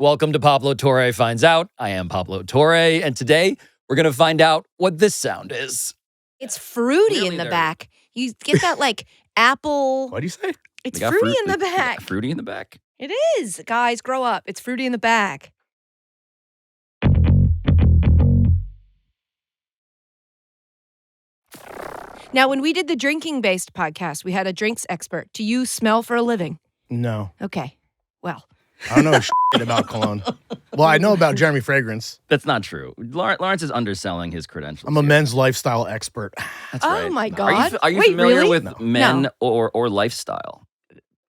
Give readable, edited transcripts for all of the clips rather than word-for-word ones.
Welcome to Pablo Torre Finds Out. I am Pablo Torre, and today we're going to find out what this sound is. It's fruity Really, in the they're- back. You get that like apple. What do you say? It's They got fruity fruit- in the they got back. Fruity in the back. It is. Guys, grow up. It's fruity in the back. Now, when we did the drinking-based podcast, we had a drinks expert. Do you smell for a living? No. Okay. Well, I don't know shit about cologne. Well, I know about Jeremy Fragrance. That's not true. Lawrence is underselling his credentials. I'm a here. men's lifestyle expert. That's oh right. my Are God. you Wait, familiar really? with No. men No. or lifestyle?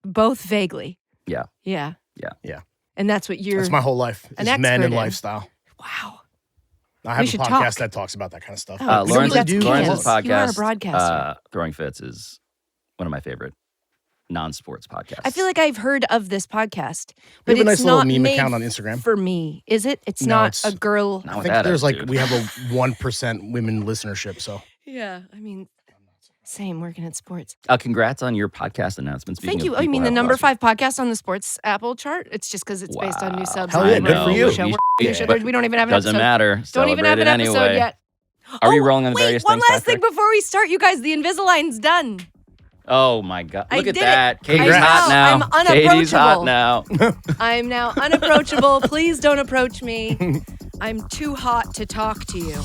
Both vaguely. Yeah. Yeah. Yeah. Yeah. And that's what you're. That's my whole life. an Is men expert and in. lifestyle. Wow. I have a should podcast talk. that talks about that kind of stuff. Oh, We don't Lawrence's, really do Lawrence's cans. podcast, You are a broadcaster. Throwing Fits, is one of my favorite non-sports podcasts. I feel like I've heard of this podcast, We but have a nice it's little not meme made account on Instagram. for me. Is it? It's No, not it's- a girl. Not I with think that there's like, attitude. we have a 1% women listenership, so. Yeah, I mean, same working at sports. Congrats on your podcast announcement. Speaking Thank you. of I people mean, the have number questions. 5 podcast on the sports Apple chart. It's just because it's based on new Wow. subs. Hell and yeah, we're good a for new you. show. We- We're- yeah. We don't even have an Doesn't episode. matter. Don't even have an Celebrate it episode anyway. yet. Are we Oh, rolling on the wait, various one things, last thing Patrick? before we start, you guys. The Invisalign's done. Oh my God! I Look at did it. that. Katie's Congrats. hot now. I'm Katie's hot unapproachable. now. I'm now unapproachable. Please don't approach me. I'm too hot to talk to you.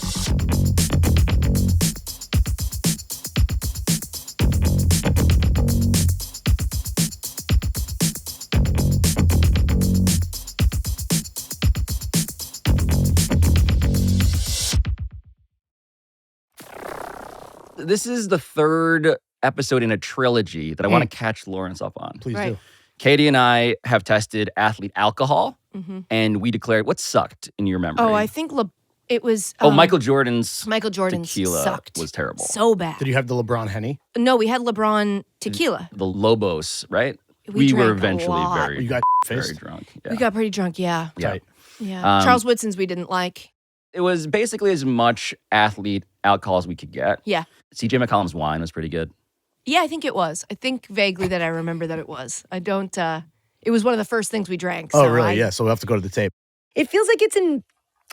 This is the third episode in a trilogy that I want to catch Lawrence up on. Please Right. do. Katie and I have tested athlete alcohol, Mhm. and we declared what sucked in your memory. Oh, I think it was. Michael Jordan's Michael Jordan's tequila sucked. was terrible. So bad. Did you have the LeBron Henny? No, we had LeBron tequila. The Lobos, right? We were drank a eventually lot. very, You got very faced? drunk. Yeah. We got pretty drunk, yeah. Yeah. Tight. Yeah. Charles Woodson's we didn't like. It was basically as much athlete alcohol as we could get. Yeah. CJ McCollum's wine was pretty good. Yeah, I think it was. I think vaguely that I remember that it was. I don't, it was one of the first things we drank. Oh, so really? I- Yeah, so we'll have to go to the tape. It feels like it's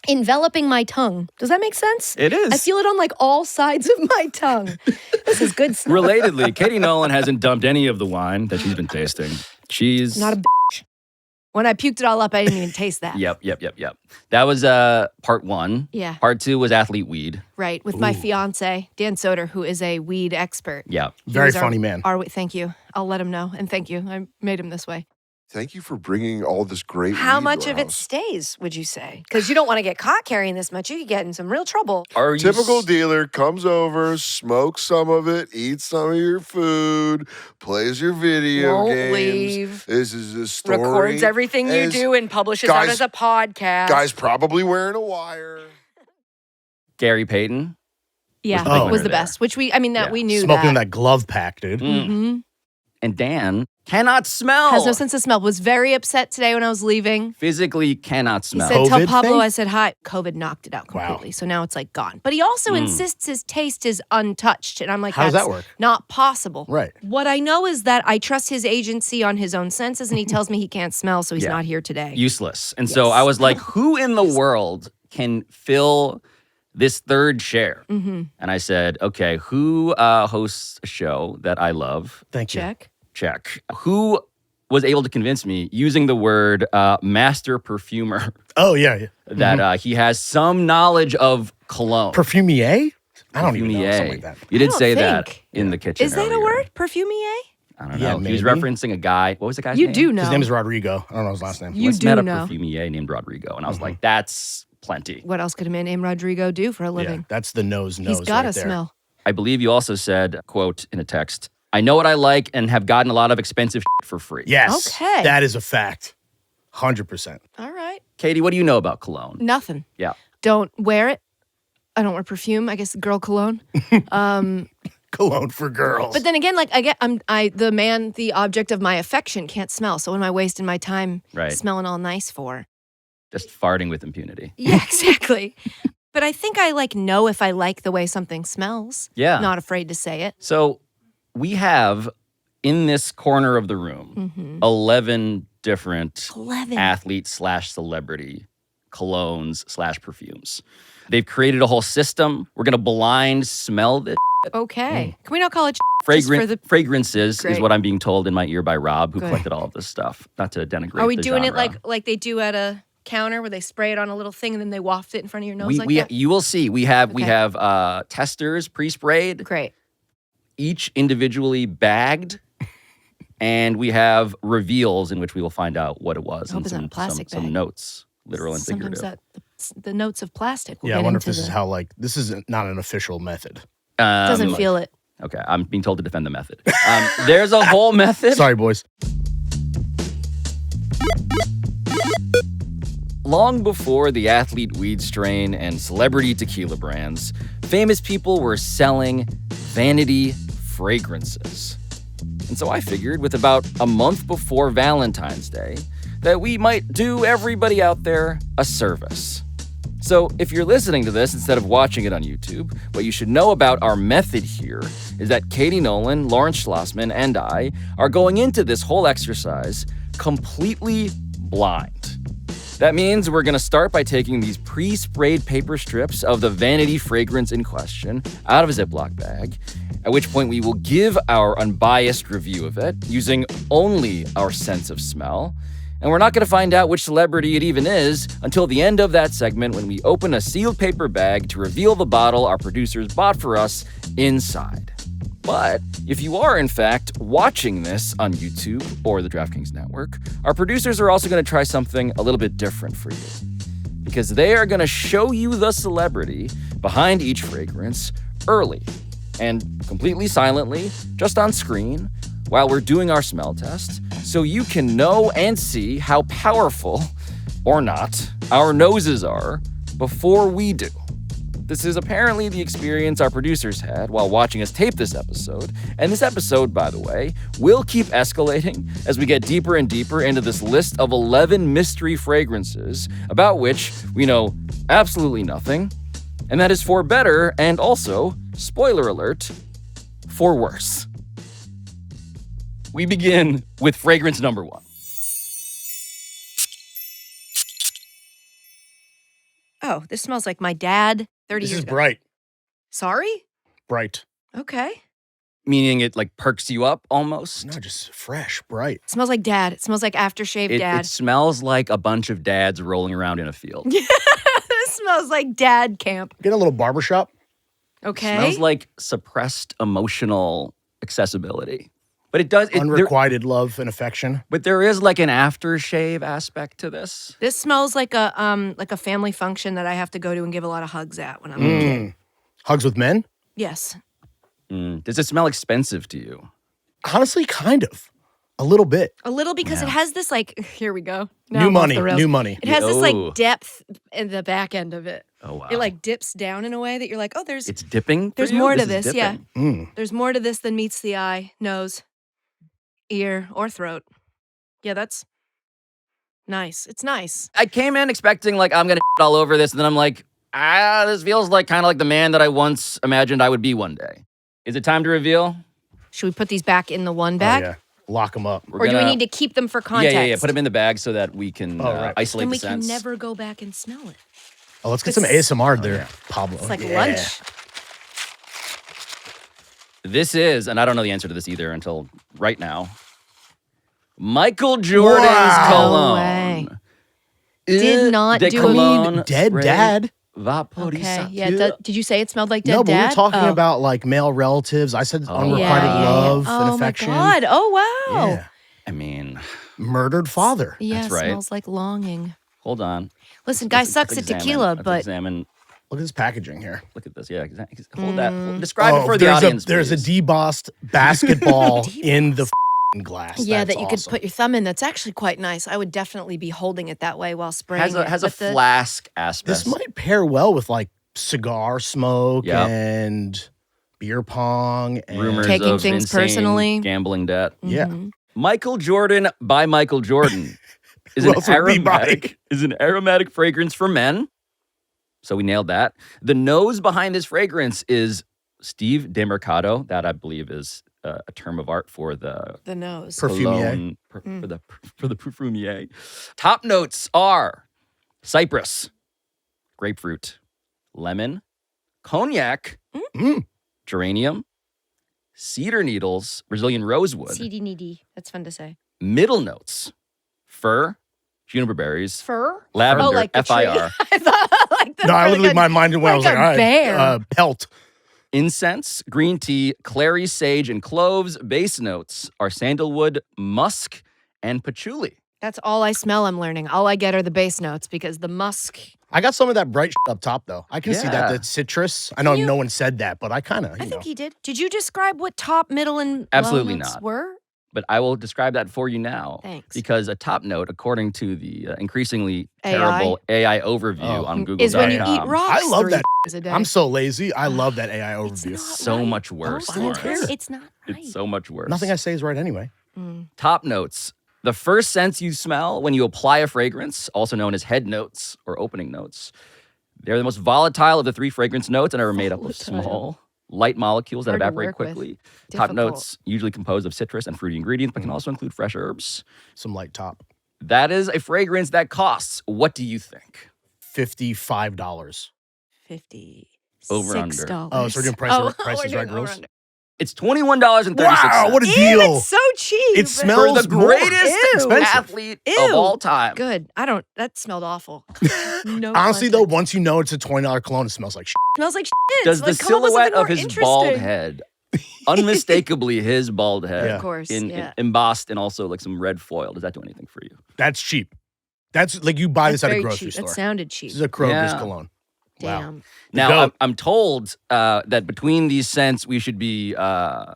enveloping my tongue. Does that make sense? It is. I feel it on like all sides of my tongue. This is good stuff. Relatedly, Katie Nolan hasn't dumped any of the wine that she's been tasting. She's Not a bitch. When I puked it all up, I didn't even taste that. Yep. That was part one. Yeah, Part two was athlete weed. right. With my Ooh. fiance, Dan Soder, who is a weed expert. Yeah. He Very was our- funny man. Thank you. I'll let him know. And thank you. I made him this way. Thank you for bringing all this great How weed much to of our it house. stays, would you say? Because you don't want to get caught carrying this much. You could get in some real trouble. Are you Typical dealer comes over, smokes some of it, eats some of your food, plays your video Won't games. leave. This is a story. Records everything you is- do and publishes out guys- as a podcast. Guy's probably wearing a wire. Gary Payton? Yeah, the big was winner the there. best. Which we Yeah. knew Smoking that. that glove pack, dude. Mhm. And Dan cannot smell. Has no sense of smell. Was very upset today when I was leaving. Physically cannot He smell. said, "Tell COVID Pablo thing? I said hi." COVID knocked it out Wow. completely. So now it's like gone. But he also Mm. insists his taste is untouched. And I'm like, How does that's that work? not possible. Right. What I know is that I trust his agency on his own senses, and he tells me he can't smell, so he's Yeah. not here today. Useless. And so Yes. I was like, who in the world can fill this third chair? Mm-hmm. And I said, okay, who hosts a show that I love? Thank you. Check. Check. Who was able to convince me using the word master perfumer Oh, yeah. that he has some knowledge of cologne? Perfumier? I don't even know. Perfumier. Something like that. You did I don't say that think. in the kitchen. Is that a earlier. word? Perfumier? I don't Yeah, know. He was maybe. referencing a guy. What was the guy's You name? do know. His name is Rodrigo. I don't know his last name. You Once do met a know. perfumier named Rodrigo, and I was like, that's plenty. What else could a man named Rodrigo do for a Yeah, living? that's the nose He's got to right there. smell. I believe you also said, quote, in a text, I know what I like and have gotten a lot of expensive for free. Yes. Okay. That is a fact. 100%. All right. Katie, what do you know about cologne? Nothing. Yeah. Don't wear it. I don't wear perfume. I guess girl cologne. Cologne for girls. But then again, like the object of my affection can't smell. So what am I wasting my time Right. smelling all nice for? Just farting with impunity. Yeah, exactly. But I think I know if I like the way something smells. Yeah. Not afraid to say it. So we have in this corner of the room Mm-hmm. 11 different 11. athlete/celebrity colognes/perfumes. They've created a whole system. We're going to blind smell this. Okay. Can we not call it Fragrances is Great. what I'm being told in my ear by Rob, who Good. collected all of this stuff. Not to denigrate Are we the doing genre. it like they do at a counter where they spray it on a little thing and then they waft it in front of your nose like that? You will see. We have Okay. testers pre-sprayed, Great. each individually bagged, and we have reveals in which we will find out what it was I hope and it's not a plastic some bag. notes, literal and Sometimes figurative. the notes of plastic will Yeah, I get wonder if into this is the- how, like, this is not an official method. Doesn't feel it. Okay, I'm being told to defend the method. There's a whole method. Sorry, boys. Long before the athlete weed strain and celebrity tequila brands, famous people were selling vanity fragrances. And so I figured with about a month before Valentine's Day that we might do everybody out there a service. So if you're listening to this instead of watching it on YouTube, what you should know about our method here is that Katie Nolan, Lawrence Schlossman, and I are going into this whole exercise completely blind. That means we're gonna start by taking these pre-sprayed paper strips of the vanity fragrance in question out of a Ziploc bag, at which point we will give our unbiased review of it using only our sense of smell. And we're not gonna find out which celebrity it even is until the end of that segment when we open a sealed paper bag to reveal the bottle our producers bought for us inside. But if you are, in fact, watching this on YouTube or the DraftKings Network, our producers are also going to try something a little bit different for you. Because they are going to show you the celebrity behind each fragrance early and completely silently, just on screen, while we're doing our smell test, so you can know and see how powerful, or not, our noses are before we do. This is apparently the experience our producers had while watching us tape this episode, and this episode, by the way, will keep escalating as we get deeper and deeper into this list of 11 mystery fragrances about which we know absolutely nothing, and that is for better and also, spoiler alert, for worse. We begin with fragrance number 1. Oh, this smells like my dad 30 This years is ago. bright. Sorry? Bright. Okay. Meaning it like perks you up almost. No, just fresh, bright. It smells like dad. It smells like aftershave It dad. smells like a bunch of dads rolling around in a field. It smells like dad camp. Get a little barbershop. Okay. Smells like suppressed emotional accessibility. But it does. Unrequited love and affection. But there is like an aftershave aspect to this. This smells like a family function that I have to go to and give a lot of hugs at when I'm a kid. Hugs with men? Yes. Does it smell expensive to you? Honestly, kind of. A little bit. A little because it has this like here we go. Now New I'm off money. the rails. New money. It has this Oh. like depth in the back end of it. Oh wow! It like dips down in a way that you're like, oh, there's it's dipping. for there's you? more to is this, yeah. dipping. There's more to this than meets the eye, nose, ear, or throat. Yeah, that's nice. It's nice. I came in expecting like I'm gonna all over this, and then I'm like, this feels like kind of like the man that I once imagined I would be one day. Is it time to reveal? Should we put these back in the one Oh, bag? yeah. Lock them up. We're Or do we gonna- need to keep them for context? Yeah. Put them in the bag so that we can right. isolate Then the we scents. can never go back and smell it. Oh, let's get some ASMR there, yeah. Pablo. It's like Yeah. lunch. This is, and I don't know the answer to this either until right now, Michael Jordan's Wow. cologne. No way. Did not De do a- cologne Dead spray dad? Okay. Yeah. vaporizateur. Did you say it smelled like dead No, but we dad? were talking Oh. about like male relatives. I said Oh. unrequited love and affection. Oh my god. Oh wow. Yeah. I mean, Murdered father. Yeah, That's right. smells like longing. hold on. Listen, guy Let's sucks at examine- tequila, let's but examine. Look at this packaging here. Look at this. Yeah, hold that. Describe it for the there's audience. there's a please. debossed basketball in the glass. yeah, That's that you could awesome. put your thumb in. That's actually quite nice. I would definitely be holding it that way while spraying has a it. But flask aspect. This might pair well with like cigar smoke Yep. and beer pong and Rumors Taking of things insane personally. gambling debt. Yeah. Mhm. Michael Jordan by Michael Jordan is Who an else would be aromatic fragrance for men. So we nailed that. The nose behind this fragrance is Steve DeMercado. That I believe is a term of art for the The nose. Perfumier. cologne, for the perfumier. Top notes are cypress, grapefruit, lemon, cognac, geranium, cedar needles, Brazilian rosewood. CD. That's fun to say. Middle notes: fir, juniper berries, Fur? lavender, Oh, like the tree. FIR, I thought like the, No, I like literally, a- my mind went, I was like like, a all right, bear. pelt. incense, green tea, clary, sage, and cloves. Base notes are sandalwood, musk, and patchouli. That's all I smell, I'm learning. All I get are the base notes because the musk. I got some of that bright up top, though. I can see that. Yeah. That citrus. I know you- no one said that, but I kind of, I think he did. Did you describe what top, middle, and Absolutely low notes not. were? But I will describe that for you now. Thanks. Because a top note, according to the increasingly AI? terrible AI overview Oh. on Google, Is when you eat rocks I love 3 that. times a day. I'm so lazy. I love that AI It's overview. not so right. much worse, Don't Lawrence. care. It's not right. It's so much worse. Nothing I say is right anyway. Top notes. The first scents you smell when you apply a fragrance, also known as head notes or opening notes, they're the most volatile of the 3 fragrance notes and are made up of Volatile. small, light molecules that Hard to evaporate work with. quickly. Top Difficult. notes usually composed of citrus and fruity ingredients, but can also include fresh herbs. Some light top. That is a fragrance that costs. What do you think? $55. 50. Over under. $6. Oh, so we're doing prices we're right doing over rules? under. It's $21.36. Wow, what a Ew, deal. it's so cheap. It For smells the more greatest expensive. athlete of Ew. all time. Good. That smelled awful. No Honestly, though, context. once you know it's a $20 cologne, it smells like shit. Smells like shit. Does the Like, come up with silhouette something of more his bald interesting. head, unmistakably his bald head, Yeah. Of course, yeah. embossed in also like some red foil, does that do anything for you? That's cheap. That's like you buy That's this at a very grocery cheap. store. That sounded cheap. This is a Kroger's Yeah. cologne. Wow. Damn. Now, goat. I'm told that between these scents, we should be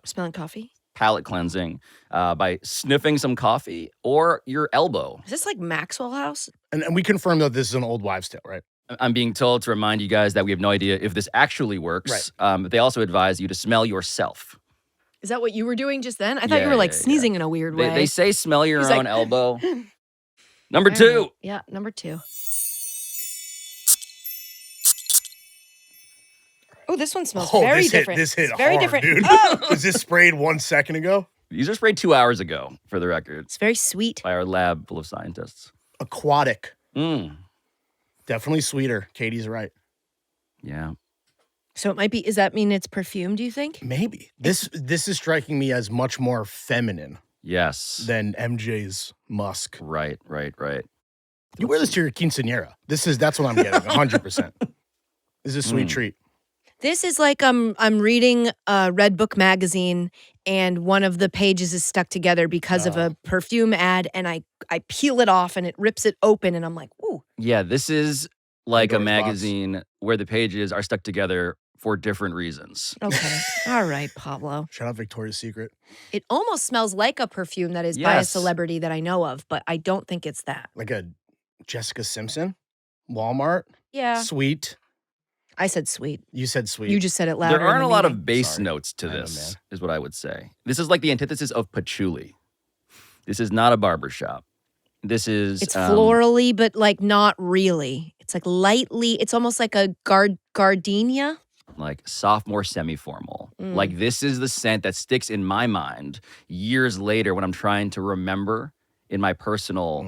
Smelling coffee? palate cleansing by sniffing some coffee or your elbow. Is this like Maxwell House? And we confirmed that this is an old wives' tale, right? I'm being told to remind you guys that we have no idea if this actually works. But they also advise you to smell yourself. Is that what you were doing just then? I thought you were Yeah, like yeah, yeah. sneezing in a weird way. They say smell your He's own like- elbow. Number All 2. right. Yeah, number 2. Oh, this one smells very different. This hit It's very hard, different. dude. Oh! Was this sprayed 1 second ago? These are sprayed 2 hours ago, for the record, It's very sweet. by our lab full of scientists. Aquatic. Definitely sweeter. Katie's right. Yeah. So it might be. Does that mean it's perfume? Do you think? Maybe. This is striking me as much more feminine Yes. than MJ's musk. Right. You wear this to your quinceañera. That's what I'm getting. 100%. This is a sweet treat. This is like I'm reading a Red Book magazine, and one of the pages is stuck together because of a perfume ad, and I peel it off and it rips it open, and I'm like, ooh. Yeah, this is like a Pandora's box. magazine where the pages are stuck together for different reasons. Okay. All right, Pablo. Shout out Victoria's Secret. It almost smells like a perfume that is by a Yes. celebrity that I know of, but I don't think it's that. Like a Jessica Simpson. Walmart. Yeah. Sweet. I said sweet. You said sweet. You just said it louder. There aren't in a the lot meeting. of base Sorry. notes to I know, this, man. is what I would say. This is like the antithesis of patchouli. This is not a barbershop. This is It's florally, but like not really. It's like lightly. It's almost like a gardenia. like sophomore semi-formal. Mm. Like this is the scent that sticks in my mind years later when I'm trying to remember in my personal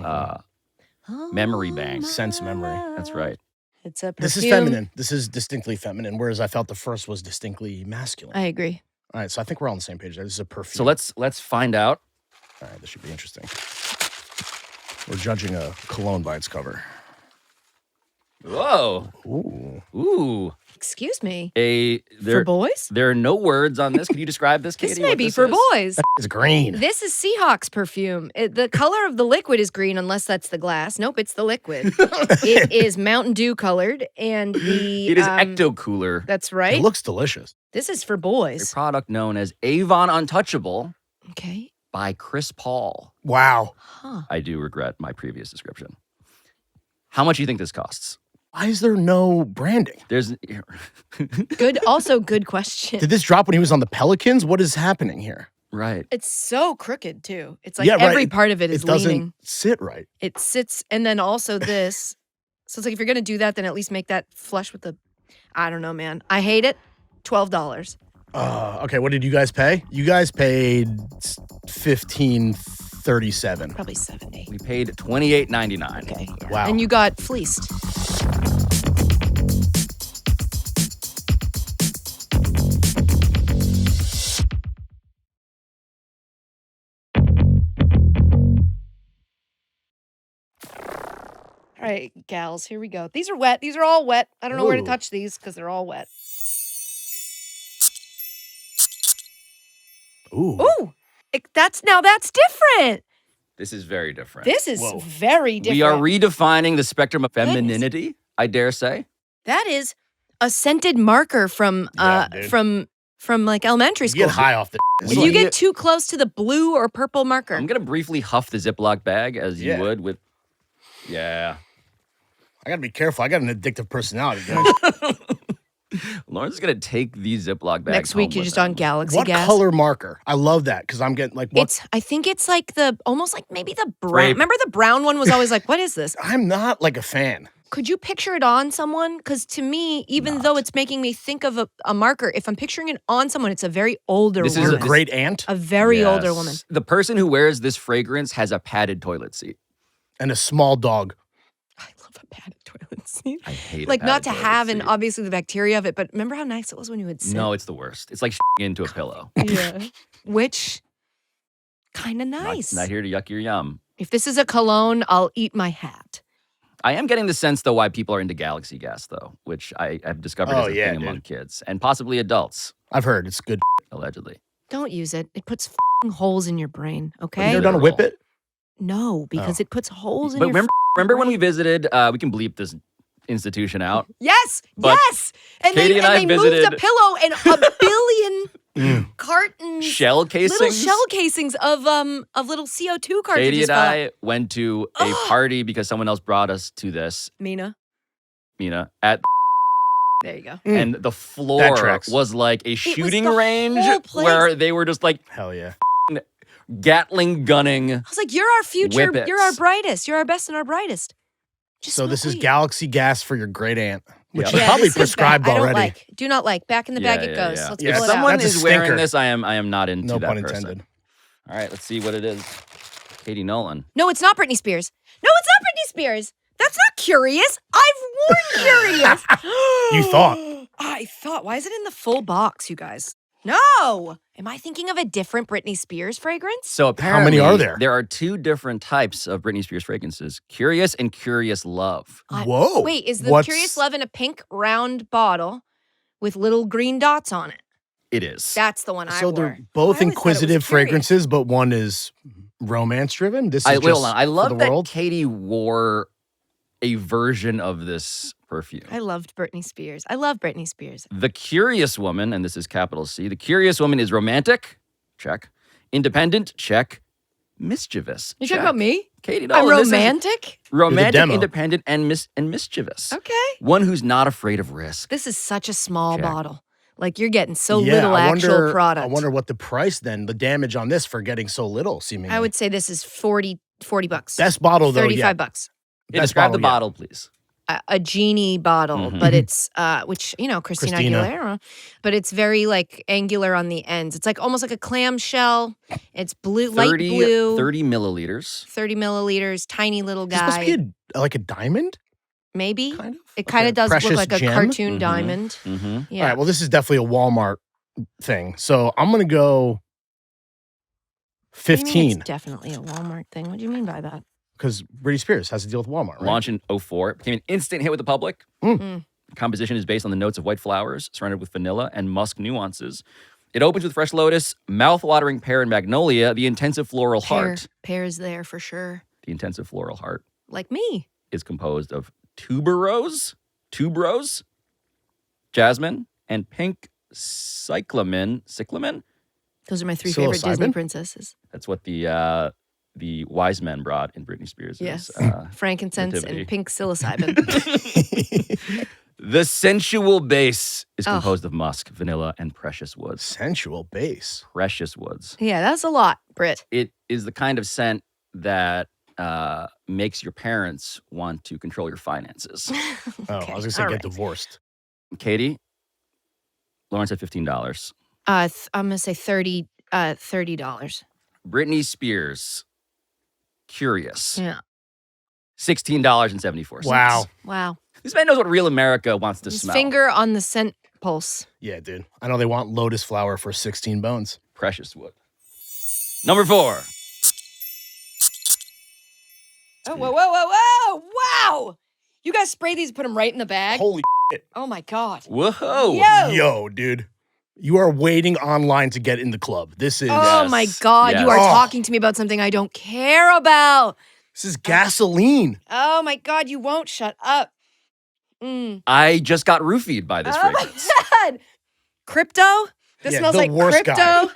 memory bank. Sense memory. That's right. It's a perfume. This is feminine. This is distinctly feminine, whereas I felt the first was distinctly masculine. I agree. All right, so I think we're all on the same page there. This is a perfume. So let's find out. All right, this should be interesting. We're judging a cologne by its cover. Whoa. Ooh. Ooh. Excuse me. For For boys? there are no words on this. Can you describe this, Katie? This may what be this for is? boys. It's green. This is Seahawks perfume. The color of the liquid is green, unless that's the glass. Nope, it's the liquid. It is Mountain Dew colored, and the It is Ecto Cooler, That's It right. looks delicious. This is for a boys. product known as Avon Untouchable Okay. by Chris Paul. Wow. Huh. I do regret my previous description. How much do you think this costs? Why is there no branding? There's Good. Also, good question. Did this drop when he was on the Pelicans? What is happening here? right. It's so crooked too. It's like Yeah, right. every part of it is It doesn't leaning. sit right. It sits, and then also this. So it's like if you're gonna do that, then at least make that flush with the. I don't know, man. I hate it. $12. Okay, what did you guys pay? You guys paid $15.37. Probably 70. We paid $28.99. Okay. Yeah. Wow. And you got fleeced. All right, gals, here we go. These are wet. These are all wet. I don't know where to Ooh. touch these because they're all wet. Ooh. Ooh, that's different. This is very different. This is Whoa. very different. We are redefining the spectrum of femininity, I dare say. That is a scented marker from Yeah, dude. from like elementary You school. get high off the If you get too close to the blue or purple marker. I'm going to briefly huff the Ziploc bag as you Yeah. would with... Yeah. I got to be careful. I got an addictive personality, guys. Lawrence is going to take these Ziploc bags Next week home you're with just him. on Galaxy What Gas. color marker? I love that because I'm getting like what? I think it's like almost like maybe the brown. Grape. Remember the brown one was always like, what is this? I'm not like a fan. Could you picture it on someone? Because to me, even though it's making me think of a marker, if I'm picturing it on someone, it's a very older This is woman. You're a great aunt a very older Yes. woman. The person who wears this fragrance has a padded toilet seat. and a small dog. I love a padded toilet seat. I hate Like a not padded to toilet have, and seat. obviously the bacteria of it, but remember how nice it was when you would sit? No, it's the worst. It's like into a pillow. Yeah. Which, kind of Not- nice. Not here to yuck your yum. If this is a cologne, I'll eat my hat. I am getting the sense, though, why people are into Galaxy Gas, though, which I have discovered Oh, is a yeah, thing dude. among kids and possibly adults, I've heard it's good. allegedly. Don't use it. It puts holes in your brain, You okay? ever done a whip it? No, because Oh. it puts holes in But your remember when we brain. visited, we can bleep this institution out. Yes, But yes. And Katie they, and I and they moved a visited- pillow and a billion cartons, Shell casings. little shell casings of little CO2 cartridges. Katie and fell out. I went to a party because someone else brought us to this, Mina, at there you go. and the That floor tracks. was like a shooting the range whole place. where they were just like Hell yeah. Gatling gunning. I was like, "You're our future. Whippets. You're our brightest. You're our best and our brightest." Just So smoke this is weed. Galaxy Gas for your great aunt, which Yeah. is probably this is prescribed bad. I don't already. like. Do not like. Back in the bag it goes. Let's Yeah, pull If it someone out. That's a is wearing stinker. this, I am not into No that pun person. intended. All right, let's see what it is. Katie Nolan. No, it's not Britney Spears. No, it's not Britney Spears. That's not Curious. I've worn Curious. You thought. I thought. Why is it in the full box, you guys? No. Am I thinking of a different Britney Spears fragrance? So How apparently, many are there? There are two different types of Britney Spears fragrances: Curious and Curious Love. Whoa. Wait, is the What's- Curious Love in a pink round bottle with little green dots on it? It is. That's the one I So wore. they're both I always thought it was inquisitive Curious. fragrances, but one is romance driven. This is I just will. I for love the that world. Katie wore a version of this perfume. I loved Britney Spears. I love Britney Spears. The Curious Woman, and this is capital C, the Curious Woman is romantic, check. Independent, check. Mischievous, You check. talking about me? Katie, I'm no, this is romantic? romantic, demo. independent, and mischievous. Okay. One who's not afraid of risk. This is such a small Check. bottle. Like you're getting so Yeah, little I actual wonder, product. I wwonder what the price then, the damage on this for getting so little, seemingly. I would say this is 40 bucks. Best bottle though, 35 yeah. bucks. Yeah, Best describe the yeah. bottle, please. A genie bottle, Mhm. but it's which Christina Christina. Aguilera, but it's very like angular on the ends. It's like almost like a clamshell. It's blue, light 30, blue, 30 milliliters. 30 milliliters, tiny little This must guy. be like a diamond, Maybe kind of. it kind of Okay. does Precious look like a gem? cartoon Mhm. diamond. Mm-hmm. Yeah, All right, well, this is definitely a Walmart thing. So I'm gonna go What do you mean 15 It's definitely a Walmart thing. What do you mean by that? because Britney Spears has to deal with Walmart, right? Launched in 2004. It became an instant hit with the public. Mm. Composition is based on the notes of white flowers, surrounded with vanilla and musk nuances. It opens with fresh lotus, mouth-watering pear and magnolia, the intensive floral heart. Pear's there for sure. The intensive floral heart Like me. is composed of tuberose, jasmine, and pink cyclamen. Those are my three favorite Disney Psilocybin? princesses. That's what the wise men brought in Britney Spears. Yes. Frankincense nativity. and pink psilocybin. The sensual base is Oh. composed of musk, vanilla, and precious woods. Sensual base. Precious woods. Yeah, that's a lot, Britt. It is the kind of scent that makes your parents want to control your finances. Oh, Okay, I was gonna say all get right. divorced. Katie, Lawrence at $15. I'm gonna say $30. Britney Spears, Curious, Yeah. $16.74. Wow. Wow. This man knows what real America wants to His smell. finger on the scent pulse. Yeah, dude. I know they want lotus flower for 16 bones. Precious wood. Number 4. Oh, whoa. Wow. You guys spray these and put them right in the bag? Holy Oh, my God. Whoa. yo, dude. You are waiting online to get in the club. This is Oh, my Yes. God. You are Yes. talking to me about something I don't care about. this is gasoline. Oh, my God. You won't shut up. Mm. I just got roofied by this Oh, fragrance. my God. Crypto? This Yeah, smells the like worst crypto. guy.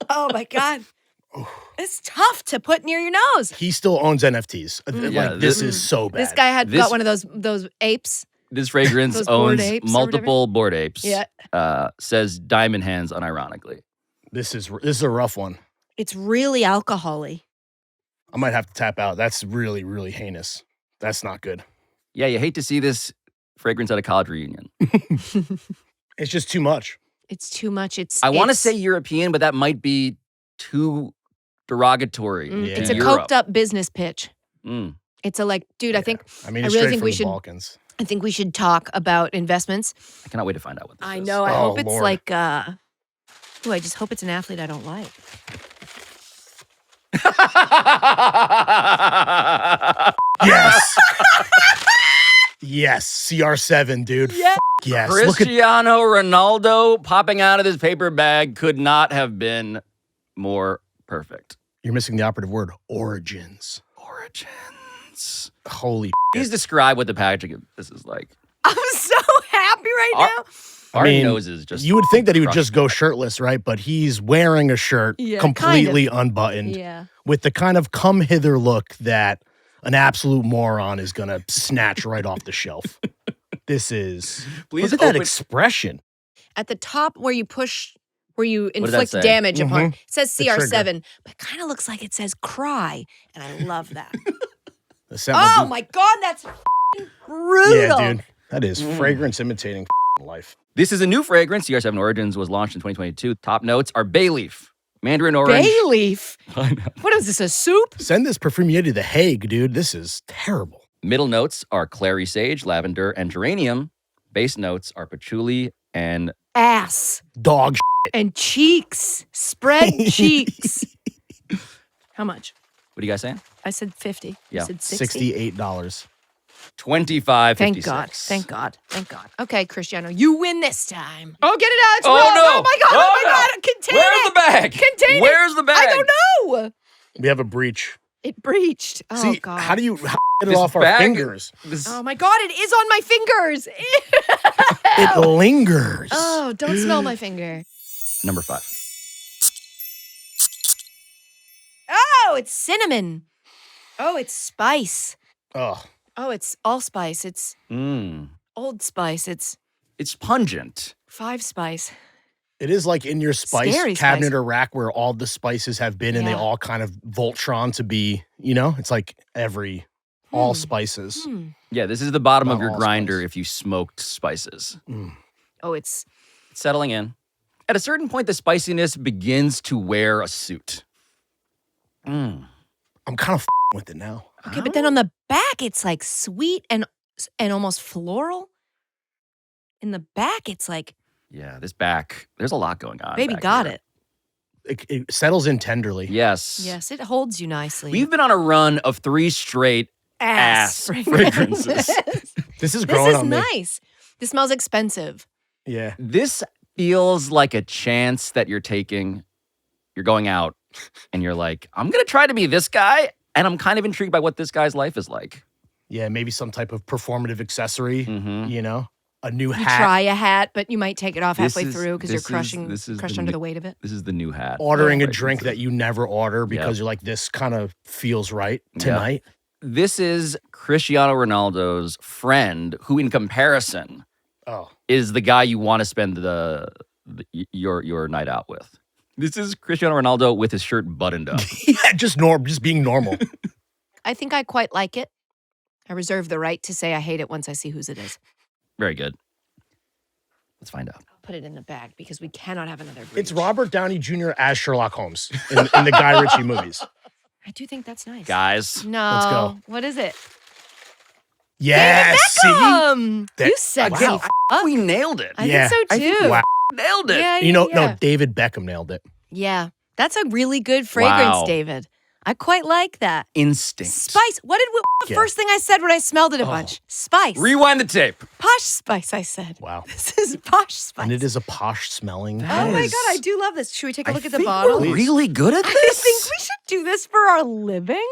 Oh, my God. It's tough to put near your nose. He still owns NFTs. Yeah, Like this is so bad. This guy had This- got one of those apes. This fragrance Those Bored owns Apes or multiple Bored Apes. Yeah. Says Diamond Hands unironically. This is a rough one. It's really alcohol-y. I might have to tap out. That's really, really heinous. That's not good. Yeah, you hate to see this fragrance at a college reunion. It's just too much. It's too much. I want to it's- say European, but that might be too derogatory. Yeah. It's to a Europe. coked up business pitch. Mm. It's a dude, I think I mean, I it's really straight think from we the should- Balkans. I think we should talk about investments. I cannot wait to find out what this I is. know. I Oh, hope it's Lord. like I just hope it's an athlete I don't like. Yes. Yes. CR7, dude. Yeah. F- yes. Look at Cristiano Ronaldo popping out of this paper bag could not have been more perfect. you're missing the operative word. Origins. Origins. Holy Please describe what the packaging of this is like. I'm so happy right Our- now. I Our mean, noses just. you would think that he would crushed just go shirtless, right? But he's wearing a shirt Yeah, completely unbuttoned Yeah. with the kind of come hither look that an absolute moron is going to snatch right off the shelf. This is. Please look at that open- expression. At the top where you push, where you does that inflict say? damage upon, it says The trigger. CR7, but it kind of looks like it says cry, and I love that. The scent Oh will my God, that's f***ing brutal. Yeah, dude. That is fragrance imitating life. This is a new fragrance. CR7 Origins was launched in 2022. Top notes are bay leaf, mandarin orange. Bay leaf. I know. What is this? A soup? Send this perfumier to The Hague, dude. This is terrible. Middle notes are clary sage, lavender, and geranium. Base notes are patchouli and Ass Dog and cheeks. Spread cheeks. How much? what are you guys saying? I said 50. Yeah. You said 60. $68. $25.56. Thank God. Thank God. Thank God. Okay, Cristiano, you win this time. Oh, get it out. It's Oh, wrong. no. Oh my God. Oh, my no. God. Contain Where's it. the bag? Contain it. Where's the bag? I don't know. We have a breach. It breached. Oh, See, God. how do you get it This off our bag- fingers? This- Oh, my God. It is on my fingers. It lingers. Oh, don't smell my finger. Number 5. Oh, it's cinnamon. Oh, it's spice. Oh, Oh, it's allspice. It's Mm. Old Spice. It's It's pungent. 5 Spice. it is like in your spice Scary cabinet spice. or rack where all the spices have been and they Yeah. all kind of Voltron to be, it's like all spices. Hmm. Yeah, this is the bottom of Not your all grinder spice. if you smoked spices. Oh, it's It's settling in. At a certain point, the spiciness begins to wear a suit. Mm. I'm kind of with it now. okay, but then on the back, it's like sweet and almost floral. In the back, it's like Yeah, this back, there's a lot going on. baby back got here. it. It settles in tenderly. Yes. Yes, it holds you nicely. We've been on a run of 3 straight ass fragrances. This is This growing is on me. nice. This smells expensive. Yeah. This feels like a chance that you're taking. You're going out and you're like, I'm going to try to be this guy. And I'm kind of intrigued by what this guy's life is like. Yeah, maybe some type of performative accessory, Mhm. a new You hat. try a hat, but you might take it off This halfway is- through because you're this is crushed the under new- the weight of it. This is the new hat. Ordering a Fragrances. drink that you never order because you're like, this kind of feels right tonight. This is Cristiano Ronaldo's friend who, in comparison, Oh, is the guy you want to spend your night out with. This is Cristiano Ronaldo with his shirt buttoned up. yeah, just being normal. I think I quite like it. I reserve the right to say I hate it once I see whose it is. Very good. Let's find out. put it in the bag because we cannot have another breach. It's Robert Downey Jr. as Sherlock Holmes in the Guy Ritchie movies. I do think that's nice. Guys. No. Let's go. What is it? Yes, see? That, you said wow. We nailed it. I Yeah. think so too. Wow. Nailed it. Yeah, You know, yeah. no, David Beckham nailed it. Yeah. That's a really good fragrance, Wow. David. I quite like that. Instinct. Spice. What the Yeah. first thing I said when I smelled it a bunch? Spice. Rewind the tape. Posh spice, I said. Wow. This is posh spice. And it is a posh smelling. Oh my Yes. God, I do love this. Should we take a I look at the think bottle? we're We're really good at I this. think we should do this for our living.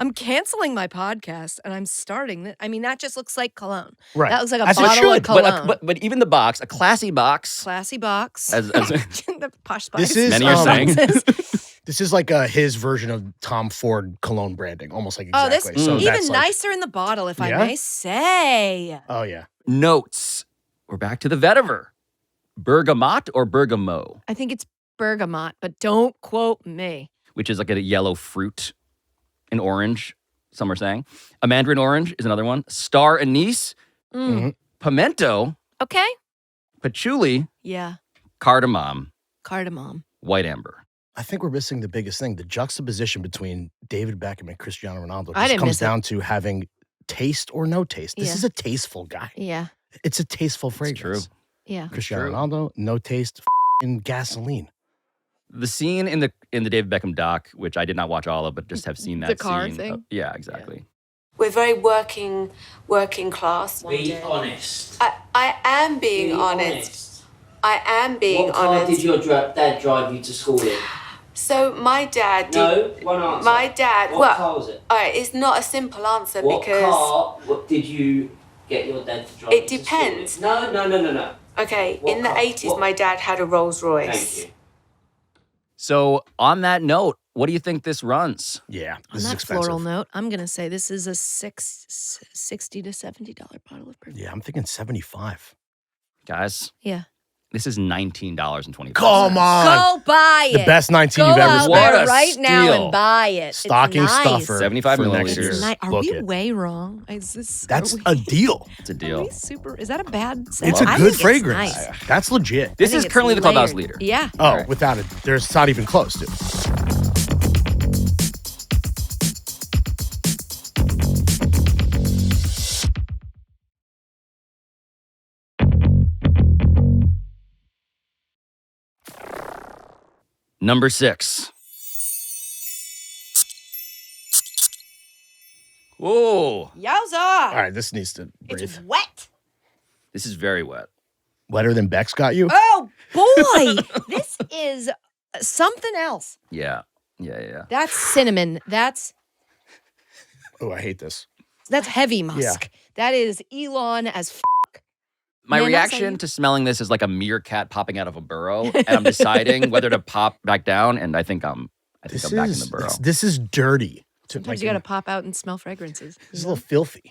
I'm canceling my podcast and I'm starting this. I mean, that just looks like cologne. Right. That looks like a As it bottle of should. cologne. But even the box, a classy box. Classy box. As The posh spice. This is, Many are saying. This is like his version of Tom Ford cologne branding, almost like Oh, this exactly. So even that's like- nicer in the bottle, if I Yeah? may say. Oh yeah. Notes. We're back to the vetiver. Bergamot or bergamot, I think it's bergamot, but don't quote me. which is like a yellow fruit. An orange, some are saying. A mandarin orange is another one. Star anise. Mhm. Pimento. Okay. Patchouli. Yeah. Cardamom. Cardamom. White amber. I think we're missing the biggest thing. The juxtaposition between David Beckham and Cristiano Ronaldo I just didn't comes miss it. down to having taste or no taste. This Yeah. is a tasteful guy. Yeah. It's a tasteful fragrance. true. Yeah. Cristiano True. Ronaldo, no taste, in gasoline. The scene in the David Beckham doc, which I did not watch all of, but just have seen that The car scene. thing? Yeah, exactly. We're very working class. Be honest. I am being Be honest. I am being What car honest. did your dad drive you to school in? So my dad did. No, one answer. My dad. What well, car was it? all right, it's not a simple answer What because. car did you get your dad to drive It you to depends. school in? No. Okay, What in the car? 80s, What- my dad had a Rolls Royce. Thank you. So on that note, what do you think this runs? Yeah, On this is that expensive. floral note, I'm going to say this is a $60 to $70 bottle of perfume. Yeah, I'm thinking 75. Guys, Yeah. this is $19.20. Come on. Go buy The it. best 19 Go you've ever out spent. What there a right now steal. and buy it. It's Stocking nice. stuffer. 75 for next milliliters. year. It's nice. Are Book we it. way wrong? Is this? That's are we, a deal. It's a Are deal. we super? Is that a bad? It's sense? a I good think fragrance. It's nice. That's legit. This I think is it's currently the clubhouse layered. leader. Yeah. Oh, Alright. without it, there's not even close, dude. Number 6. Whoa, Yowza! All right, this needs to breathe. It's wet. this is very wet. Wetter than Beck's got you? Oh boy, this is something else. Yeah. That's cinnamon. That's Oh, I hate this. heavy musk. That is Elon as. My Man, that's reaction like- to smelling this is like a meerkat popping out of a burrow, and I'm deciding whether to pop back down, and I think I'm back in the burrow. This is dirty. Sometimes you got to pop out and smell fragrances. It's a little filthy.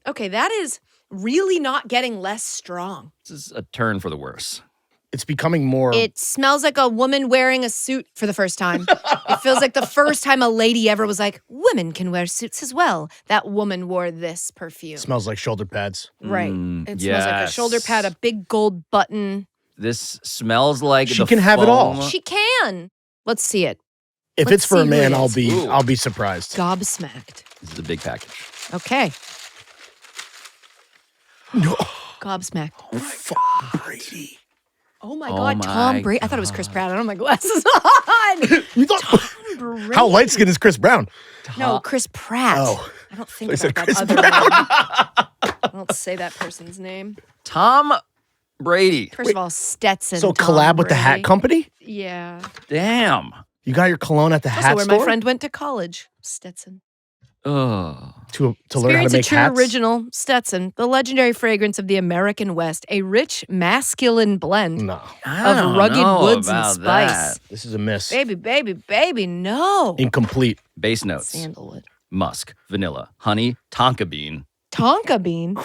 Okay, that is really not getting less strong. This is a turn for the worse. It's becoming more. It smells like a woman wearing a suit for the first time. It feels like the first time a lady ever was like, women can wear suits as well. That woman wore this perfume. smells like shoulder pads. Right. Mm, It smells like a yes. shoulder pad, a big gold button. This smells like She the can have it all. foam- She can. Let's see it. If Let's it's for a see who man, it is. Ooh. I'll be surprised. Gobsmacked. This is a big package. Okay. No. Gobsmacked. Fuck Brady. Oh my Oh God, my Tom Brady. I thought it was Chris Pratt. I don't have my glasses on. You thought, Brady. how light skinned is Chris Brown? No, Chris Pratt. Oh. I don't think I said about that Chris other one. I don't say that person's name. Tom Brady. First of all, Stetson. So Tom collab with the hat Brady. company? Yeah. Damn. You got your cologne at the Also hat where store? my friend went to college. Stetson. Oh. to learn how Experience to a make true hats? original. Stetson, the legendary fragrance of the American West, a rich masculine blend No. of rugged woods and spice. This is a miss. Baby, baby, baby, no. Incomplete. Base notes. Sandalwood. Musk, vanilla, honey, tonka bean. Tonka bean.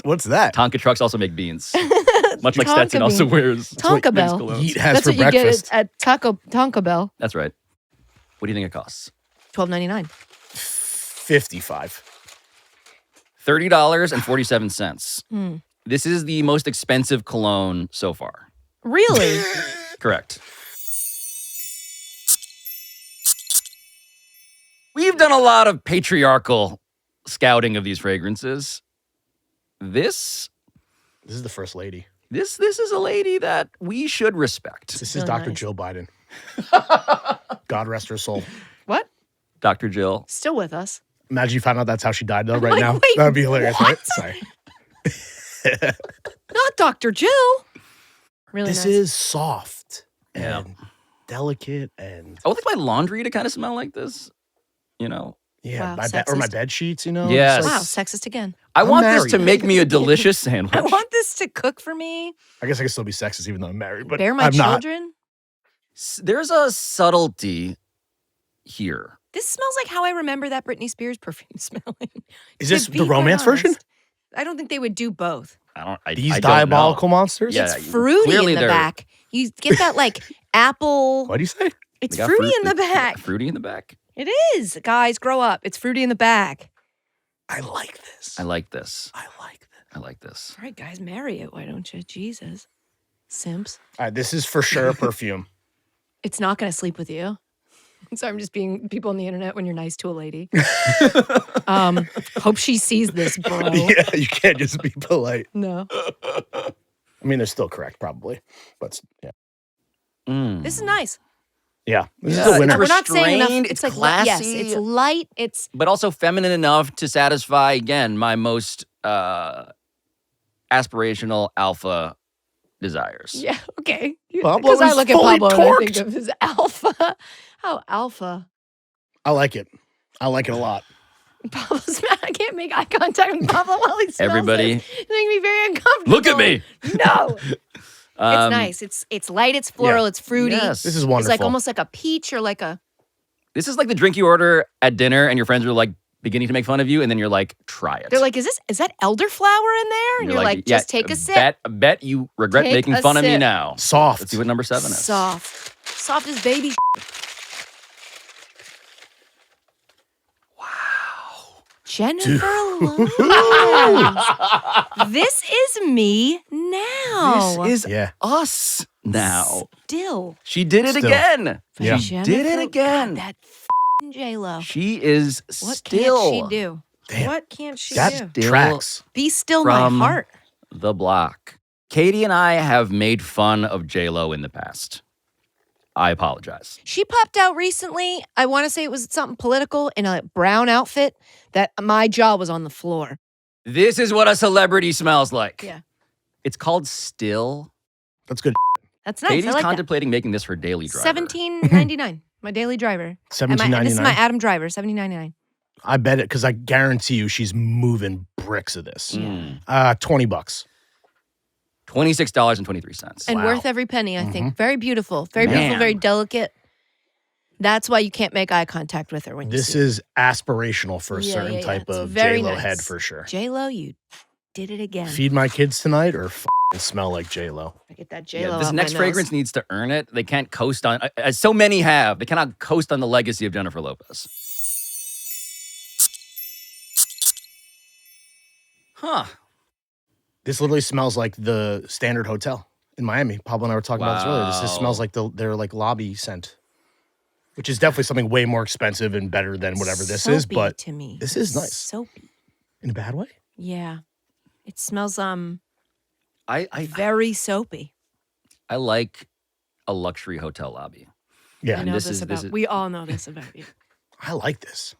What's that? Tonka trucks also make beans. Much like Tonka Stetson also bean. wears Tonka men's Bell. colognes. Yeet has That's for what you breakfast. get at Tonka Bell. That's right. What do you think it costs? $12.99. 55. $30.47. This is the most expensive cologne so far. Really? Correct. We've done a lot of patriarchal scouting of these fragrances. This This is the first lady. is a lady that we should respect. This is Really Dr. nice. Jill Biden. God rest her soul. What? Dr. Jill. Still with us. Imagine you found out that's how she died, though, right like, now. wait, That would be hilarious, right? Sorry. Not Dr. Jill. Really This nice. is soft Yeah. and delicate and I would like my laundry to kind of smell like this. You know? Wow, my or my sexist. bed sheets, you know? Yes. It's like- Wow, sexist again. I I'm want this to married. make me a delicious sandwich. I want this to cook for me. I guess I can still be sexist even though I'm married, but Bear my I'm not. children. There's a subtlety here. This smells like how I remember that Britney Spears perfume smelling. Is to this be the quite romance version? honest. I don't think they would do both. These I don't diabolical know. monsters? Yeah. It's fruity clearly in the they're- back. You get that like apple. What do you say? It's They got fruity fruit- in the they got back. Fruity in the back. It is. Guys, grow up. It's fruity in the back. I like this. I like this. I like this. I like this. All right, guys, marry it. Why don't you? Jesus. Simps. All right, this is for sure a perfume. It's not going to sleep with you. So I'm just being people on the internet when you're nice to a lady. Hope she sees this, bro. Yeah, you can't just be polite. No. I mean, they're still correct, probably, but yeah, This is nice. yeah, this Yeah, is a it's winner. We're not saying enough. Restrained, It's it's like yes, classy. it's light. It's But also feminine enough to satisfy, again, my most aspirational alpha desires. yeah, okay. Pablo Because I is look at fully Pablo and I think torqued. of his alpha. How alpha? I like it. I like it a lot. Pablo's mad. I can't make eye contact with Pablo while he smells Everybody- it. It's making me very uncomfortable. Look at me. No. It's nice. It's light. It's floral. It's fruity. Yes. This is It's wonderful. like almost like a peach or like a. This is like the drink you order at dinner and your friends are like beginning to make fun of you and then you're like, try it. They're like, is that elderflower in there? And you're like, "Yeah, just take a sip. Bet you regret Take making a fun of me sip. now. Soft. Let's see what number 7 is. Soft as baby. Jennifer Lopez. This is me now. This is Yeah. us now. Still. She did it Still. again. Yeah. She did it Jennifer- again. God, that J-Lo. She is What still can't she do? Damn. What can't she That do? Still tracks. Be still from- my heart. the block. Katie and I have made fun of J-Lo in the past. I apologize. She popped out recently. I want to say it was something political in a brown outfit that my jaw was on the floor. This is what a celebrity smells like. Yeah. It's called Still. That's good. That's nice. Katie's I like that. contemplating making this her daily driver. $17.99. My daily driver. And This is my $17.99. Adam driver. $17.99. I bet it because I guarantee you she's moving bricks of this. Mm. $20. $26.23. And Wow. worth every penny, I think. Very beautiful. Very Man. beautiful, very delicate. That's why you can't make eye contact with her when you This see her. is aspirational for a Yeah, certain yeah, yeah. type It's of very J-Lo nice. head for sure. J-Lo, you did it again. Feed my kids tonight or smell like J-Lo. I get that J-Lo Yeah, this out next my fragrance nose. needs to earn it. They can't coast on, as so many have, they cannot coast on the legacy of Jennifer Lopez. Huh. This literally smells like the Standard Hotel in Miami. Pablo and I were talking about this earlier. This just smells Wow. like their like lobby scent, which is definitely something way more expensive and better than whatever this is. Soapy But to me. this is nice. Soapy. in a bad way. Yeah. It smells I very soapy. I like a luxury hotel lobby. Yeah, I know this this is- about. this is- We all know this about you. I like this.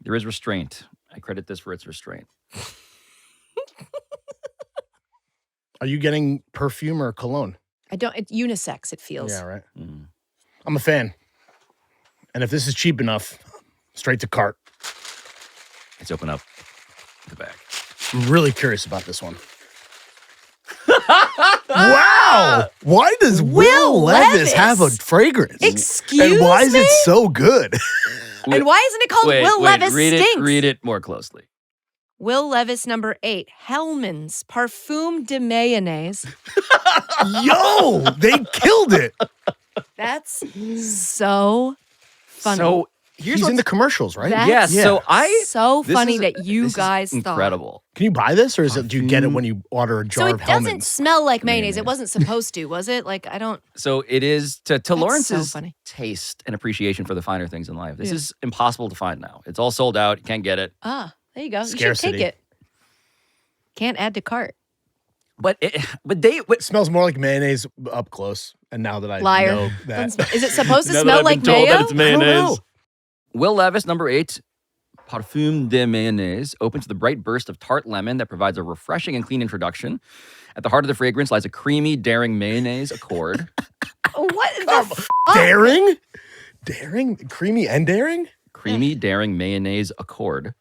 There is restraint. I credit this for its restraint. Are you getting perfume or cologne? I don't. It's unisex. It feels. Yeah, right. Mm. I'm a fan. And if this is cheap enough, straight to cart. Let's open up the bag. I'm really curious about this one. Wow! Why does Will Levis have a fragrance? Excuse and why is me? it so good? And why isn't it called Will Levis read Stinks? it. Read it more closely. Will Levis number 8, Hellman's Parfum de Mayonnaise. Yo, they killed it. That's so funny. So He's in the commercials, right? That's Yes. Yeah. So so this funny is- that you this is guys thought. incredible. Can you buy this, or do you get it when you order a So jar it of doesn't Hellman's? smell like mayonnaise. It wasn't supposed to, was it? Like I don't. So it is to so Lawrence's funny. taste and appreciation for the finer things in life. This Yeah. is impossible to find now. It's all sold out. You can't get it. Ah, there you go. You should Scarcity. take it. Can't add to cart. But It smells more like mayonnaise up close. And now that I Liar. know that, Doesn't smell- Is it supposed to Now that smell I've like been told mayo? that it's I don't know. mayonnaise. Will Levis, number 8, Parfum de mayonnaise, opens with a bright burst of tart lemon that provides a refreshing and clean introduction. At the heart of the fragrance lies a creamy, daring mayonnaise accord. What the fuck? daring, creamy and daring. Creamy, daring mayonnaise accord.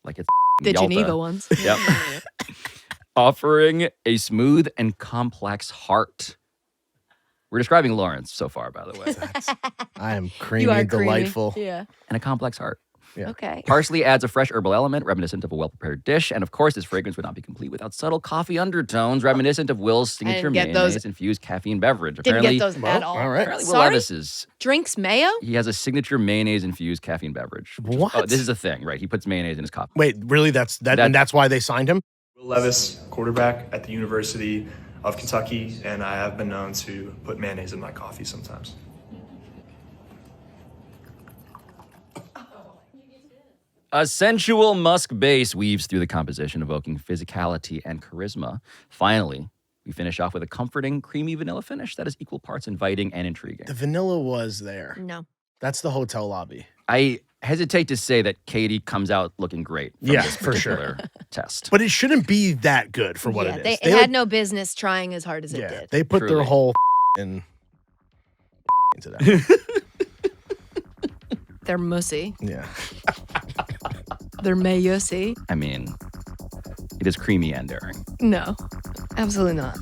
Like it's The Yalta. Geneva ones. Yep. Offering a smooth and complex heart. We're describing Lawrence so far, by the way. I am You creamy are and delightful. creamy. Yeah. And a complex heart. Yeah. Okay. Parsley adds a fresh herbal element reminiscent of a well-prepared dish. And of course, this fragrance would not be complete without subtle coffee undertones reminiscent of Will's signature get those- mayonnaise-infused caffeine beverage. Didn't Apparently, get those at all. all right. apparently Will Sorry? Levis's, Drinks mayo? he has a signature mayonnaise-infused caffeine beverage. What? Oh, this is a thing, right? He puts mayonnaise in his coffee. Wait, really? That's That- and that's why they signed him. Will Levis, quarterback at the University of Kentucky, and I have been known to put mayonnaise in my coffee sometimes. A sensual musk base weaves through the composition, evoking physicality and charisma. Finally, we finish off with a comforting, creamy vanilla finish that is equal parts inviting and intriguing. The vanilla was there. No. That's the hotel lobby. I hesitate to say that Katie comes out looking great from Yeah, this for sure. particular test. But it shouldn't be that good for what yeah, it they is. had like- no business trying as hard as it did. They put their Truly. whole in into that. They're mussy. Yeah. They're mayosy. I mean, it is creamy and daring. No, absolutely not.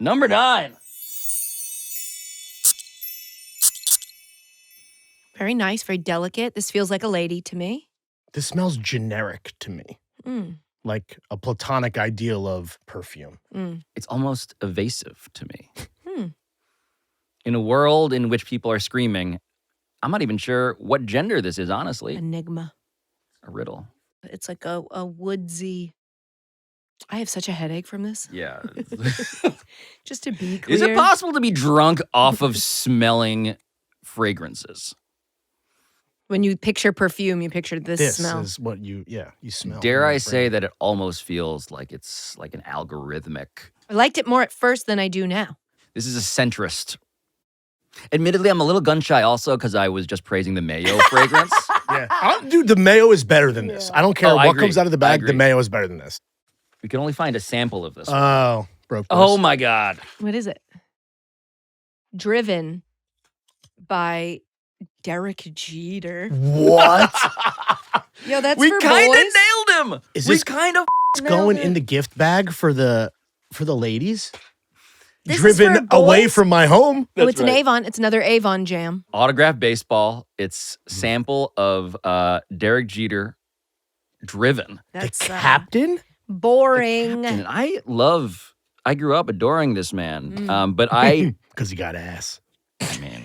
Number 9. Very nice, very delicate. This feels like a lady to me. This smells generic to me. Mm, Like a platonic ideal of perfume. mm. It's almost evasive to me. Hmm. In a world in which people are screaming, I'm not even sure what gender this is, honestly. Enigma. A riddle. It's like a woodsy. I have such a headache from this. Yeah. Just to be clear. Is it possible to be drunk off of smelling fragrances? When you picture perfume, you picture this This smell. is what you smell. Dare in I your say brain. that it almost feels like it's like an algorithmic. I liked it more at first than I do now. This is a centrist. Admittedly, I'm a little gun shy also because I was just praising the mayo fragrance. Yeah. Dude, the mayo is better than this. I don't care Oh, I what agree. comes out of the I bag. The agree. mayo is better than this. We can only find a sample of this. one. Oh, broke. Oh my God. What is it? Driven by Derek Jeter. What? Yo, that's We for kind of boys. nailed him. Is we this- kind of It's going in the gift bag for the ladies. This is Driven for away boys? from my home. Oh, it's an Avon. It's another Avon jam. autographed baseball. It's sample of Derek Jeter driven. That's the captain? boring. And I grew up adoring this man. Mm. But I Because he got ass. mean,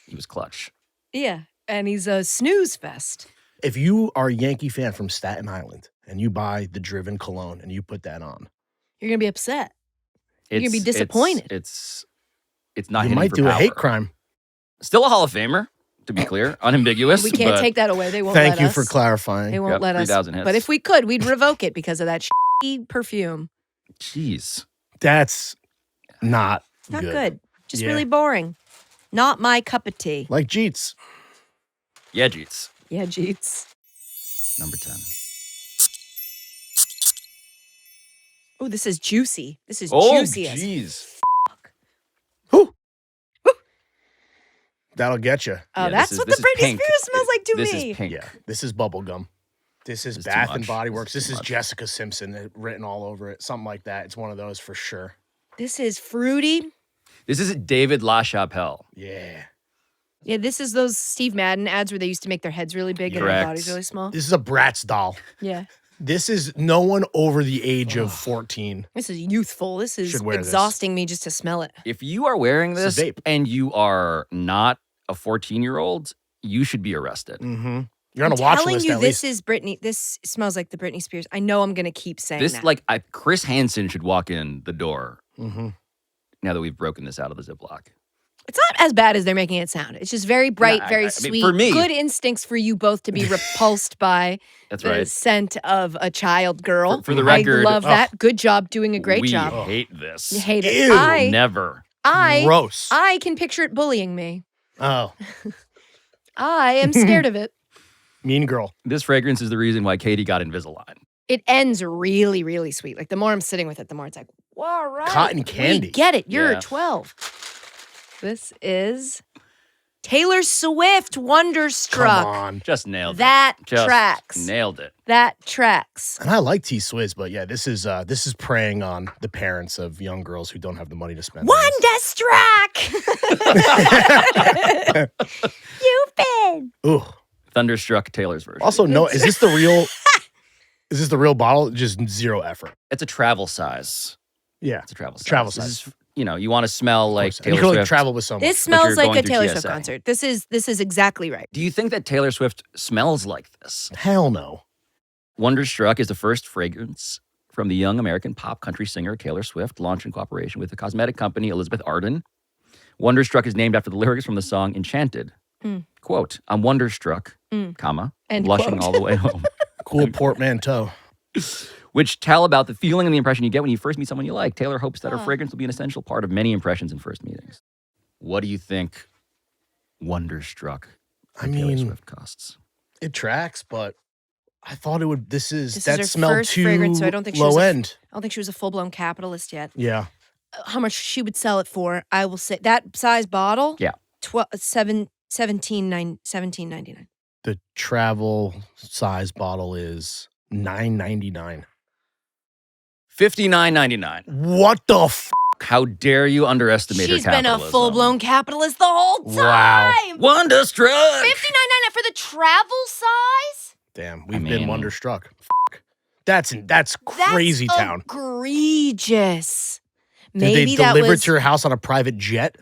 he was clutch. Yeah, and he's a snooze fest. If you are a Yankee fan from Staten Island and you buy the Driven cologne and you put that on, You're gonna be upset. You're gonna be It's- disappointed. It's not you hitting might for do a power. hate crime. Still a Hall of Famer, to be clear, unambiguous. We can't but take that away. They won't Thank let you us. for clarifying. They won't Yep, let us. 3,000 hits. But if we could, we'd revoke it because of that shitty perfume. Jeez. That's not Not good. Just Yeah. really boring. Not my cup of tea. Like Jeets. Yeah, Jeets. Yeah, Jeets. Number 10. Oh, this is juicy. This is Oh, juicy as jeez. That'll get you. Oh, Yeah, that's this what is the Britney pink. Spears smells like to This me. is pink. Yeah, this is bubble gum. This is This is too Bath and much. Body This Works. is This too is much. Jessica Simpson written all over it. Something like that. It's one of those for sure. This is fruity. This is David LaChapelle. Yeah. Yeah, this is those Steve Madden ads where they used to make their heads really big and their Correct. bodies really small. This is a Bratz doll. Yeah. This is no one over the age of 14. This is youthful. This is Should wear this. exhausting me just to smell it. If you are wearing It's this a vape. and you are not a 14-year-old, you should be arrested. Mm-hmm. You're on I'm a watch telling list you, at this least. is Britney. This smells like the Britney Spears. I know I'm going to keep saying This, that. Chris Hansen should walk in the door Mm-hmm. now that we've broken this out of the Ziploc. It's not as bad as they're making it sound. It's just very bright, I very mean, sweet. for me- Good instincts for you both to be repulsed by That's the right. scent of a child girl. For the record- I love that. Good job doing a great we job. hate this. You hate it. Ew. Never. Gross. I can picture it bullying me. Oh, I am scared of it. mean girl. This fragrance is the reason why Katie got Invisalign. It ends really, really sweet. Like the more I'm sitting with it, the more it's like, all right. Cotton candy. We get it. You're Yeah. 12. This is Taylor Swift, Come Wonderstruck. on. Just nailed That it. Just tracks. nailed it. That tracks. And I like T-Swizz, but yeah, this is preying on the parents of young girls who don't have the money to spend. on this. Wonderstruck. You've been. Ooh. Thunderstruck Taylor's version. Also, no, is this the real? Is this the real bottle? Just zero effort. It's a travel size. Yeah. It's a travel size. Travel This size. is, you want to smell like And you Taylor can only Swift. travel with someone. This you're smells like going a through Taylor TSA. Swift concert. This is exactly right. Do you think that Taylor Swift smells like this? Hell no. Wonderstruck is the first fragrance from the young American pop country singer Taylor Swift, launched in cooperation with the cosmetic company Elizabeth Arden. Wonderstruck is named after the lyrics from the song Enchanted. Quote, I'm wonderstruck, comma, End blushing quote. all the way home. Cool portmanteau. Which tell about the feeling and the impression you get when you first meet someone you like. Taylor hopes that her fragrance will be an essential part of many impressions and first meetings. What do you think Wonderstruck I by Taylor mean, Swift costs? it tracks, but I thought it would. This This that is her smelled first too fragrance, so I don't think she low was end. I don't think she was a full-blown capitalist yet. Yeah. How much she would sell it for, I will say. That size bottle? Yeah. $17.99. The travel size bottle is $9.99. $59.99. What the f? How dare you underestimate She's her been a capitalism? full-blown capitalist the whole time. Wow. Wonderstruck! $59.99 for the travel size? Damn, we've I been mean- wonderstruck. F. That's crazy That's town. egregious. Did Maybe they that deliver was. it to your house on a private jet?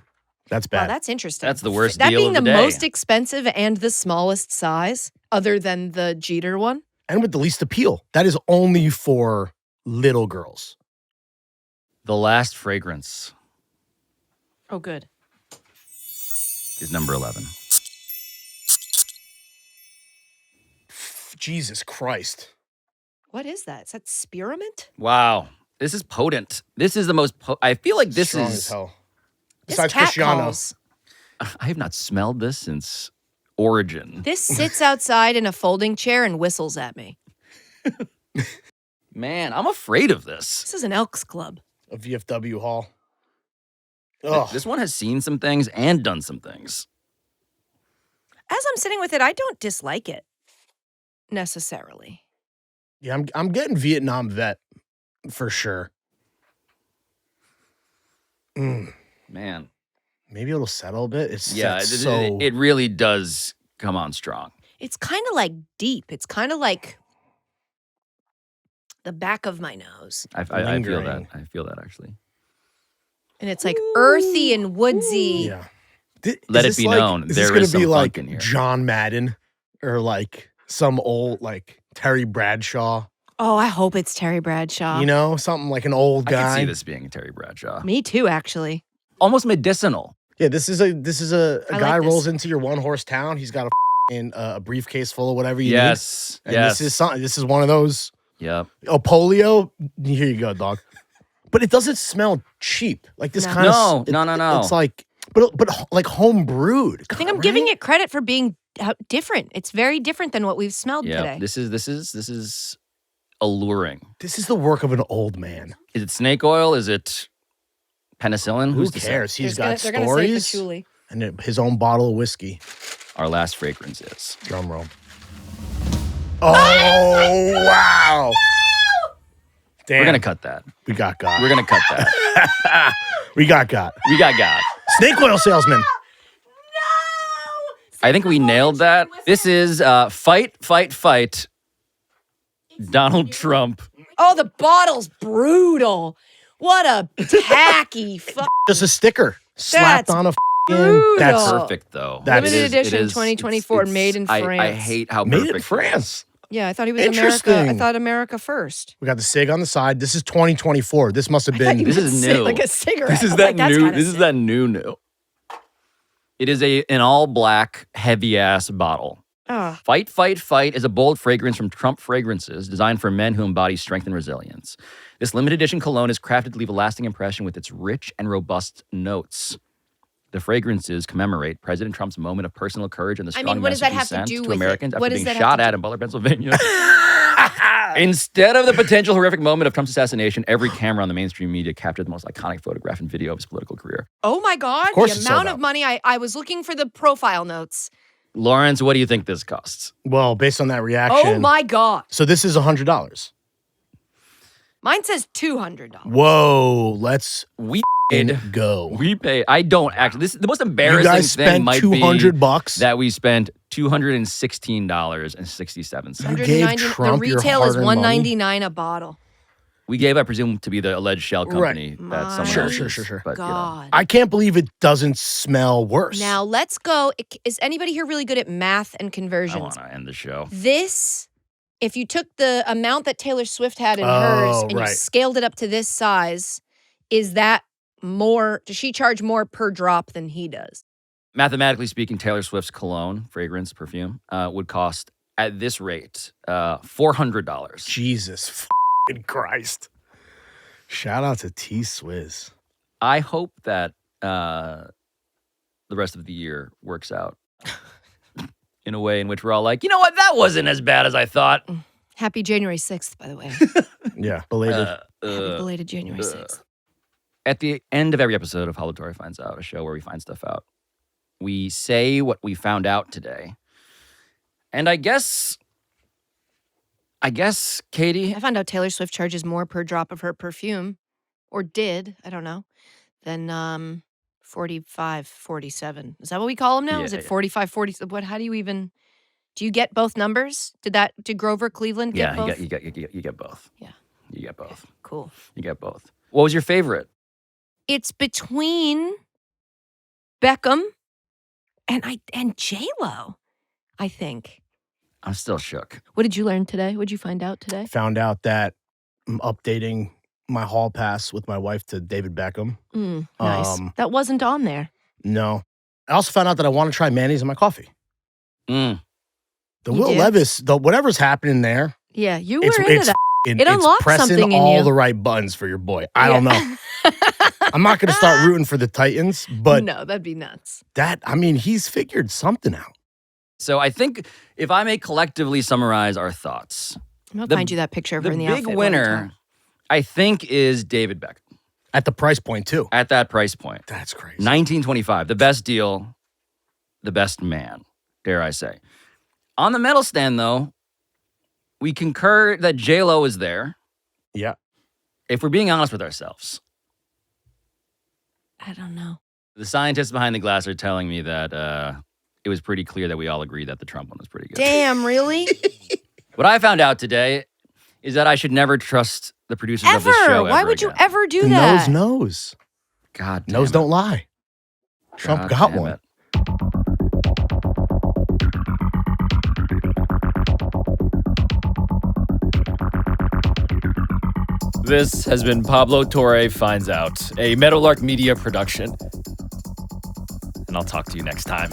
That's Wow, bad. that's interesting. That's the worst That deal being of the the day. most expensive and the smallest size, other than the Jeter one. And with the least appeal. That is only for little girls. The last fragrance Oh, good. is number 11. Jesus Christ. What is that? Is that spearmint? Wow. This is potent. This is the most I feel like this Strong is as hell. This Besides cat Cristiano. calls. I have not smelled this since origin. This sits outside in a folding chair and whistles at me. Man, I'm afraid of this. This is an Elks Club. A VFW hall. Th- Oh, This one has seen some things and done some things. As I'm sitting with it, I don't dislike it necessarily. yeah, I'm getting Vietnam vet for sure. Man. Maybe it'll settle a bit. It's Yeah, it's it, so it really does come on strong. It's kind of like deep. It's kind of like the back of my nose. I feel that. Lingering. I feel that actually. And it's like earthy and woodsy. yeah. Let Is it be this like- known, Is there this gonna is some be funk like in here. John Madden or like some old like Terry Bradshaw? Oh, I hope it's Terry Bradshaw. You know, something like an old I guy. can see this being Terry Bradshaw. Me too, actually. Almost medicinal. Yeah, this is a I guy like rolls this. into your one horse town. He's got a briefcase full of whatever you Yes. need. And Yes. this is one of those. Yep. Oh, polio. Here you go, dog. But it doesn't smell cheap. Like this No. kind of No. It's like but like home brewed. I think I'm giving it credit for being different. It's very different than what we've smelled Yeah. today. This is alluring. This is the work of an old man. Is it snake oil? Is it penicillin? Who Who's to say? cares? He's got They're gonna say stories patchouli. and his own bottle of whiskey. Our last fragrance is. Drum roll. Oh wow! Damn, We're gonna cut that. we got got. We're gonna cut that. We got got. We got. Snake oil salesman. No! I think we nailed that. This is Fight, Fight, Fight. Donald Trump. Oh, the bottle's brutal. What a tacky fuck. Just a sticker slapped That's on a brutal. That's Perfect, though. That Limited is- edition it is- 2024, made in France. I hate how made perfect in France. Yeah, I thought he was Interesting. America. I thought America first. We got the cig on the side. This is 2024. This must have been. This is new. Like a cigarette. This is I'm that like, that's new. kinda This is sick. that new. It is an all black, heavy ass bottle. Oh, Fight, Fight, Fight is a bold fragrance from Trump Fragrances designed for men who embody strength and resilience. This limited edition cologne is crafted to leave a lasting impression with its rich and robust notes. The fragrances commemorate President Trump's moment of personal courage and the strong what does that message he have to sent do to with it? Americans What after does being that have shot to at in Butler, Pennsylvania. Instead of the potential horrific moment of Trump's assassination, every camera on the mainstream media captured the most iconic photograph and video of his political career. oh my God. course The it's amount sold of out. money. I was looking for the profile notes. Lawrence, what do you think this costs? Well, based on that reaction. Oh my God. So this is $100. Mine says $200. Whoa, let's We paid. go. We paid. I don't actually. This the most You embarrassing guys thing spent might $200. be that we spent $216.67. You gave $190 Trump the your retail is hard-earned money? $199 a bottle. We gave, I presume, to be the alleged shell company that My someone Sure, else sure, used, sure, sure. But, you know. God. I can't believe it doesn't smell worse. Now let's go. Is anybody here really good at math and I conversions? want to end the show. This, if you took the amount that Taylor Swift had in Oh, hers and you right. scaled it up to this size, is that more? Does she charge more per drop than he does? Mathematically speaking, Taylor Swift's cologne, fragrance, perfume would cost at this rate $400. Jesus f***ing Christ. Shout out to T-Swizz. I hope that the rest of the year works out in a way in which we're all like, you know what, that wasn't as bad as I thought. Happy January 6th, by the way. Yeah, belated. Happy belated January 6th. At the end of every episode of Pablo Torre Finds Out, a show where we find stuff out, we say what we found out today. And I guess, Katie, I found out Taylor Swift charges more per drop of her perfume, or did, I don't know, than 45, 47. Is that what we call them now? Yeah, Is it yeah. 45, 40? What? How do you even? Do you get both numbers? Did Grover Cleveland get both? you get both. Yeah. You get both. Cool. You get both. What was your favorite? It's between Beckham and J-Lo, I think. I'm still shook. What did you learn today? What did you find out today? Found out that I'm updating my hall pass with my wife to David Beckham. Nice. That wasn't on there. No. I also found out that I want to try mayonnaise in my coffee. Mm. The You Will did? Levis, whatever's happening there, Yeah, you were it's into that. f***ing- It it's unlocked pressing something in all you. the right buttons for your boy. I Yeah. don't know. I'm not going to start rooting for the Titans, but no, that'd be nuts. he's figured something out. So I think if I may collectively summarize our thoughts, I'm gonna The- find you that picture of the her in the big outfit. winner, I think, is David Beckham At the price point, too. at that price point. That's crazy. 1925, the best deal, the best man, dare I say. On the medal stand, though, we concur that J-Lo is there. Yeah. If we're being honest with ourselves, I don't know. the scientists behind the glass are telling me that it was pretty clear that we all agreed that the Trump one was pretty good. Damn, really? What I found out today is that I should never trust the producers of this Ever? show Why ever would you again. ever do The that? knows. God damn Knows it. don't lie. Trump God got damn one. it. This has been Pablo Torre Finds Out, a Meadowlark Media production. And I'll talk to you next time.